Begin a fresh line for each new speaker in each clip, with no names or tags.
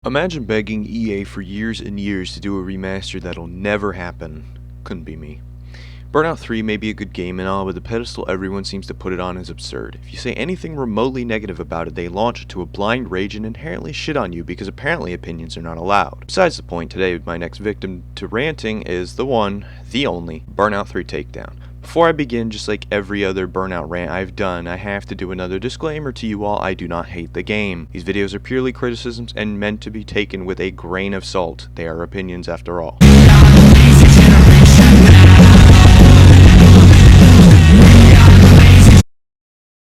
Imagine begging EA for years and years to do a remaster that'll never happen. Couldn't be me. Burnout 3 may be a good game and all, but the pedestal everyone seems to put it on is absurd. If you say anything remotely negative about it, they launch into a blind rage and inherently shit on you because apparently opinions are not allowed. Besides the point, today my next victim to ranting is the one, the only, Burnout 3 Takedown. Before I begin, just like every other Burnout rant I've done, I have to do another disclaimer to you all: I do not hate the game. These videos are purely criticisms and meant to be taken with a grain of salt. They are opinions after all.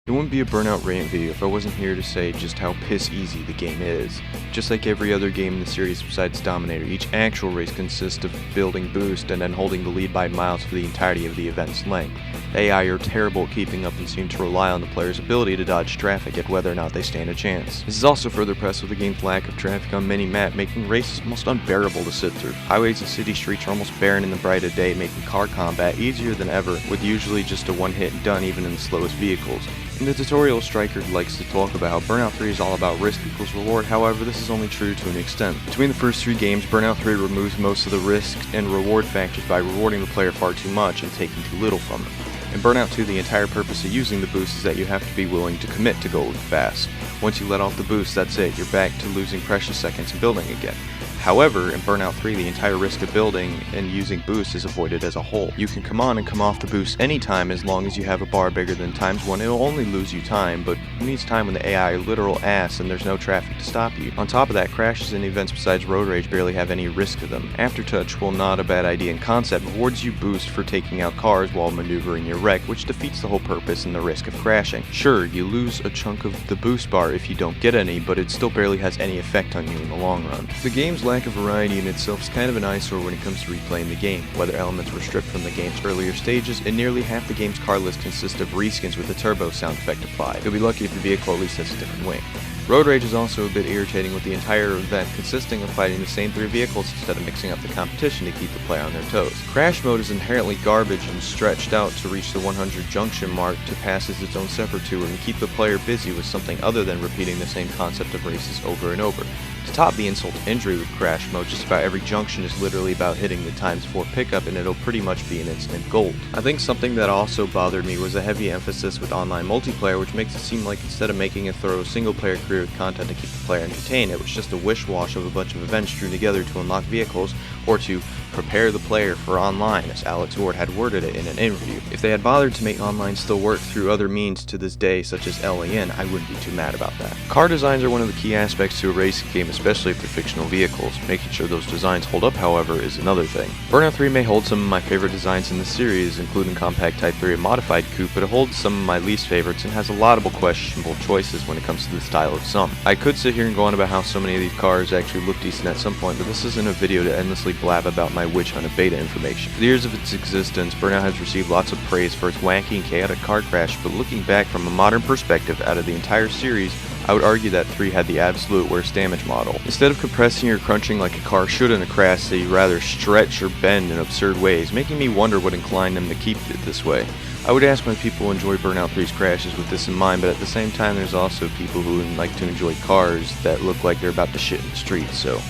It wouldn't be a Burnout rant video if I wasn't here to say just how piss easy the game is. Just like every other game in the series besides Dominator, each actual race consists of building boost and then holding the lead by miles for the entirety of the event's length. The AI are terrible at keeping up and seem to rely on the player's ability to dodge traffic at whether or not they stand a chance. This is also further pressed with the game's lack of traffic on mini-map, making races almost unbearable to sit through. Highways and city streets are almost barren in the bright of day, making car combat easier than ever, with usually just a one-hit and done even in the slowest vehicles. In the tutorial, Striker likes to talk about how Burnout 3 is all about risk equals reward. However, this is only true to an extent. Between the first three games, Burnout 3 removes most of the risk and reward factors by rewarding the player far too much and taking too little from them. In Burnout 2, the entire purpose of using the boost is that you have to be willing to commit to going fast. Once you let off the boost, that's it, you're back to losing precious seconds and building again. However, in Burnout 3, the entire risk of building and using boost is avoided as a whole. You can come on and come off the boost anytime as long as you have a bar bigger than ×1. It'll only lose you time, but who needs time when the AI are literal ass and there's no traffic to stop you? On top of that, crashes and events besides road rage barely have any risk to them. Aftertouch, while not a bad idea in concept, rewards you boost for taking out cars while maneuvering your wreck, which defeats the whole purpose and the risk of crashing. Sure, you lose a chunk of the boost bar if you don't get any, but it still barely has any effect on you in the long run. The game's lack of variety in itself is kind of an eyesore when it comes to replaying the game. Weather elements were stripped from the game's earlier stages, and nearly half the game's car list consists of reskins with a turbo sound effect applied. You'll be lucky if the vehicle at least has a different wing. Road rage is also a bit irritating, with the entire event consisting of fighting the same three vehicles instead of mixing up the competition to keep the player on their toes. Crash mode is inherently garbage and stretched out to reach the 100 junction mark to pass as its own separate tour and keep the player busy with something other than repeating the same concept of races over and over. To top the insult to injury with crash mode, just about every junction is literally about hitting the ×4 pickup and it'll pretty much be an instant gold. I think something that also bothered me was a heavy emphasis with online multiplayer, which makes it seem like instead of making a thorough single player career with content to keep the player entertained, it was just a wish-wash of a bunch of events strewn together to unlock vehicles or to prepare the player for online, as Alex Ward had worded it in an interview. If they had bothered to make online still work through other means to this day, such as LAN, I wouldn't be too mad about that. Car designs are one of the key aspects to a racing game, especially if they're fictional vehicles. Making sure those designs hold up, however, is another thing. Burnout 3 may hold some of my favorite designs in the series, including Compact Type 3 and Modified Coupe, but it holds some of my least favorites and has a lot of questionable choices when it comes to the style of some. I could sit here and go on about how so many of these cars actually look decent at some point, but this isn't a video to endlessly blab about my witch hunt of beta information. For the years of its existence, Burnout has received lots of praise for its wacky and chaotic car crash, but looking back from a modern perspective out of the entire series, I would argue that 3 had the absolute worst damage model. Instead of compressing or crunching like a car should in a crash, they rather stretch or bend in absurd ways, making me wonder what inclined them to keep it this way. I would ask when people enjoy Burnout 3's crashes with this in mind, but at the same time there's also people who like to enjoy cars that look like they're about to shit in the streets, so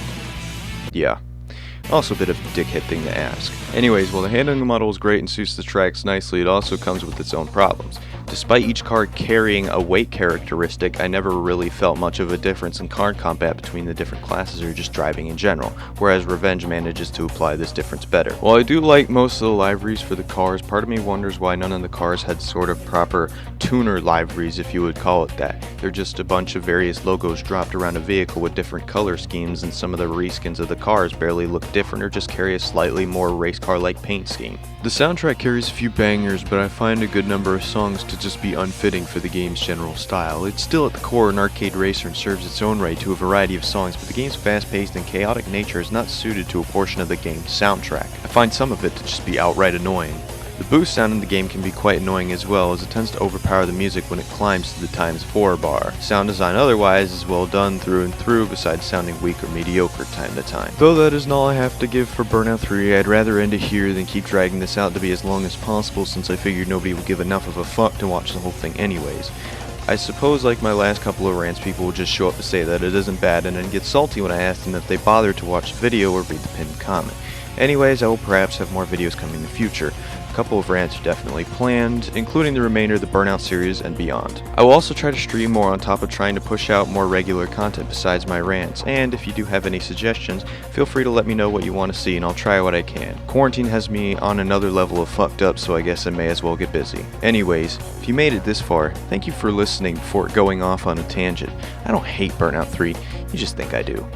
yeah. Also a bit of a dickhead thing to ask. Anyways, while the handling model is great and suits the tracks nicely, it also comes with its own problems. Despite each car carrying a weight characteristic, I never really felt much of a difference in car combat between the different classes or just driving in general, whereas Revenge manages to apply this difference better. While I do like most of the liveries for the cars, part of me wonders why none of the cars had sort of proper tuner liveries, if you would call it that. They're just a bunch of various logos dropped around a vehicle with different color schemes, and some of the reskins of the cars barely look different or just carry a slightly more race car-like paint scheme. The soundtrack carries a few bangers, but I find a good number of songs to just be unfitting for the game's general style. It's still at the core an arcade racer and serves its own right to a variety of songs, but the game's fast-paced and chaotic nature is not suited to a portion of the game's soundtrack. I find some of it to just be outright annoying. The boost sound in the game can be quite annoying as well, as it tends to overpower the music when it climbs to the ×4 bar. Sound design otherwise is well done through and through, besides sounding weak or mediocre time to time. Though that isn't all I have to give for Burnout 3, I'd rather end it here than keep dragging this out to be as long as possible, since I figured nobody would give enough of a fuck to watch the whole thing anyways. I suppose like my last couple of rants, people will just show up to say that it isn't bad and then get salty when I ask them if they bothered to watch the video or read the pinned comment. Anyways, I will perhaps have more videos coming in the future. A couple of rants are definitely planned, including the remainder of the Burnout series and beyond. I will also try to stream more on top of trying to push out more regular content besides my rants, and if you do have any suggestions, feel free to let me know what you want to see and I'll try what I can. Quarantine has me on another level of fucked up, so I guess I may as well get busy. Anyways, if you made it this far, thank you for listening before going off on a tangent. I don't hate Burnout 3, you just think I do.